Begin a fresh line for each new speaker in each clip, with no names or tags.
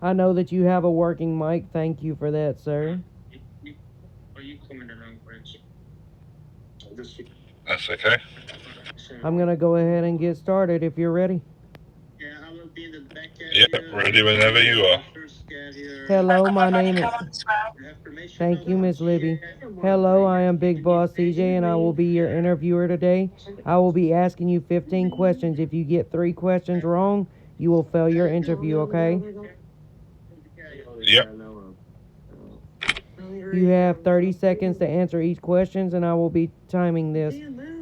I know that you have a working mic. Thank you for that, sir.
That's okay.
I'm going to go ahead and get started if you're ready.
Yep, ready whenever you are.
Hello, my name is. Thank you, Miss Libby. Hello, I am Big Boss CJ, and I will be your interviewer today. I will be asking you 15 questions. If you get 3 questions wrong, you will fail your interview, okay?
Yep.
You have 30 seconds to answer each question, and I will be timing this.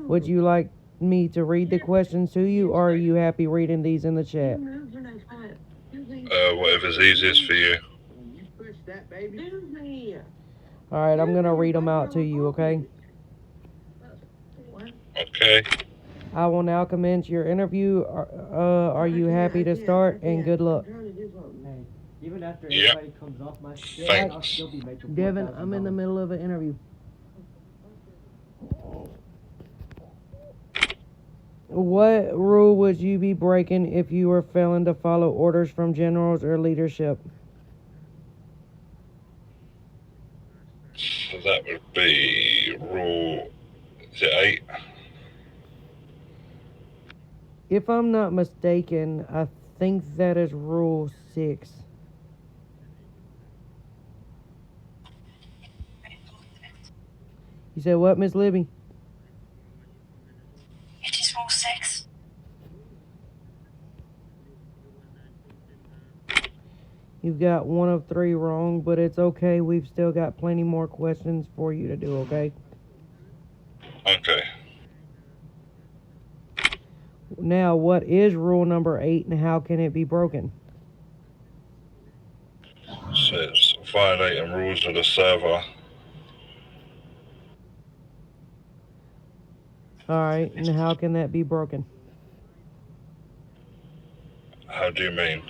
Would you like me to read the questions to you, or are you happy reading these in the chat?
Whatever's easiest for you.
Alright, I'm going to read them out to you, okay?
Okay.
I will now commence your interview. Are you happy to start? And good luck.
Even after
Yep.
everybody comes off my shit,
Thanks.
I'll still be making
Devin, I'm in the
$4,000.
middle of an interview. What rule would you be breaking if you were failing to follow orders from generals or leadership?
So that would be rule, is it 8?
If I'm not mistaken, I think that is rule 6. You said what, Miss Libby?
It is rule 6.
You've got 1 of 3 wrong, but it's okay. We've still got plenty more questions for you to do, okay?
Okay.
Now, what is rule number 8 and how can it be broken?
So it's violating rules of the server.
Alright, and how can that be broken?
How do you mean?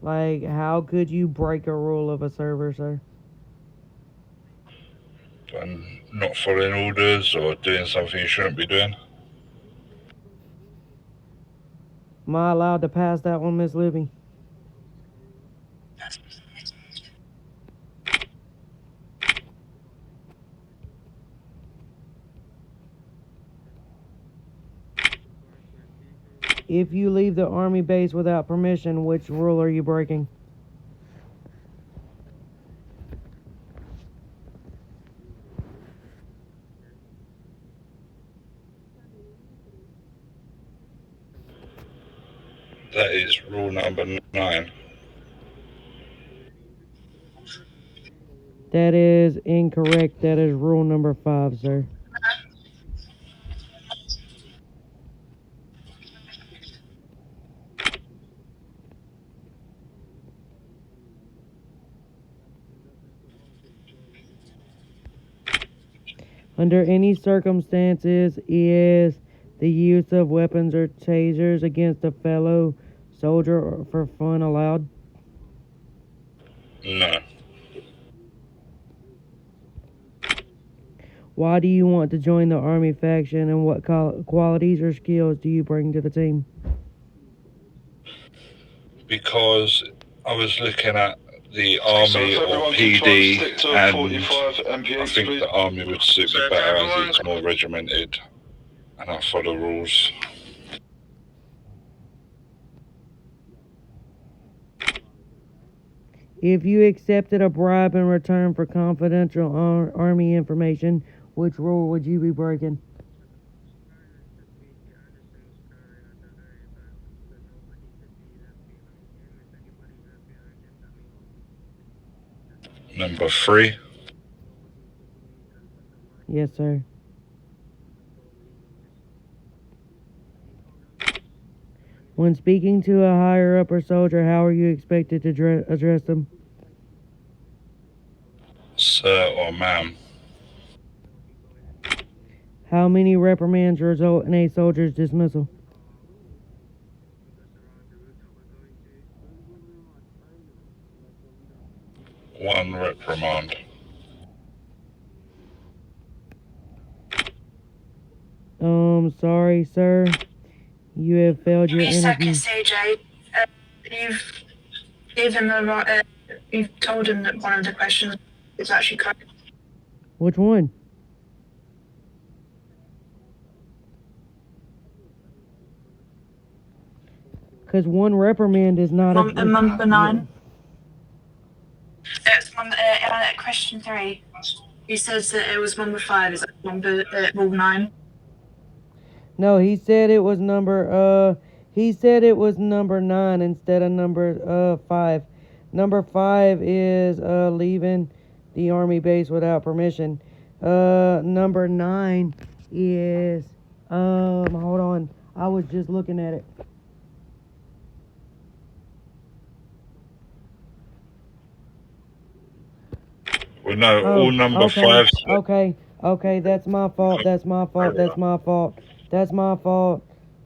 Like, how could you break a rule of a server, sir?
And not following orders or doing something you shouldn't be doing?
Am I allowed to pass that one, Miss Libby? If you leave the army base without permission, which rule are you breaking?
That is rule number 9.
That is incorrect. That is rule number 5, sir. Under any circumstances, is the use of weapons or tasers against a fellow soldier or for fun allowed?
No.
Why do you want to join the army faction, and what qualities or skills do you bring to the team?
Because I was looking at the army or PD, and I think the army would suit me better as it's more regimented and I follow rules.
If you accepted a bribe in return for confidential army information, which rule would you be breaking?
Number 3.
Yes, sir. When speaking to a higher up or soldier, how are you expected to address them?
Sir or ma'am.
How many reprimands result in a soldier's dismissal?
1 reprimand.
Sorry, sir. You have failed your interview.
CJ. You've given the right. You've told him that one of the questions is actually correct.
Which one? Because one reprimand is not
Number 9. It's question 3. He says that it was number 5. Is that number rule 9?
No, he said it was number 9 instead of number 5. Number 5 is leaving the army base without permission. Number 9 is hold on. I was just looking at it.
Well, no, all number 5.
Okay, that's my fault.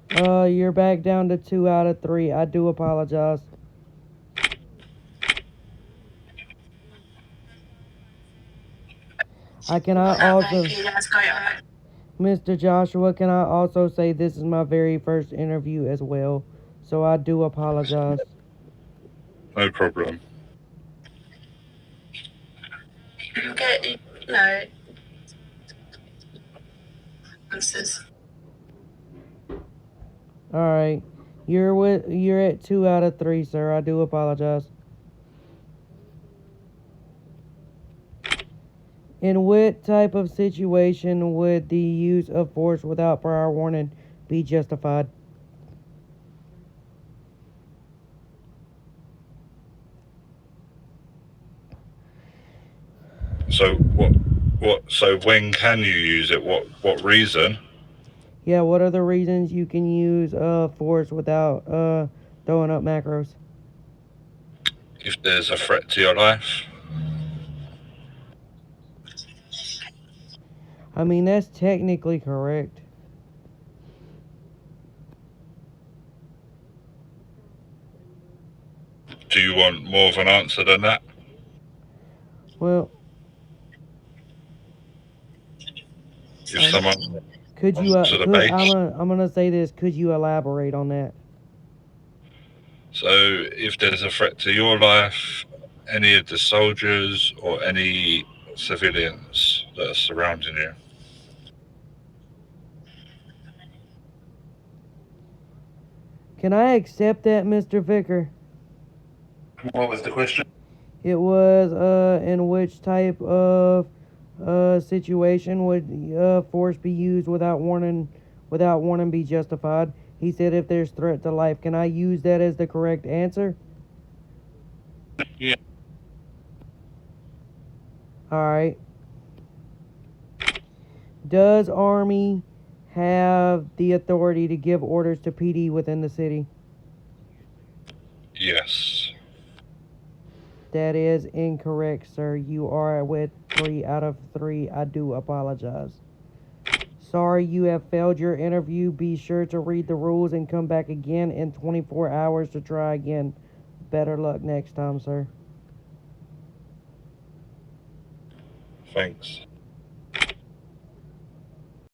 You're back down to 2 out of 3. I do apologize. Mr. Joshua, can I also say this is my very first interview as well, so I do apologize.
No problem.
No. Answers.
Alright. You're at 2 out of 3, sir. I do apologize. In what type of situation would the use of force without prior warning be justified?
So so when can you use it? What reason?
Yeah, what are the reasons you can use force without throwing up macros?
If there's a threat to your life.
I mean, that's technically correct.
Do you want more of an answer than that?
Well,
If someone
could you?
to the base.
I'm gonna say this. Could you elaborate on that?
So if there's a threat to your life, any of the soldiers or any civilians that are surrounding you.
Can I accept that, Mr. Vicker?
What was the question?
It was in which type of situation would force be used without warning be justified? He said if there's threat to life. Can I use that as the correct answer?
Yeah.
Alright. Does Army have the authority to give orders to PD within the city?
Yes.
That is incorrect, sir. You are with 3 out of 3. I do apologize. Sorry, you have failed your interview. Be sure to read the rules and come back again in 24 hours to try again. Better luck next time, sir.
Thanks.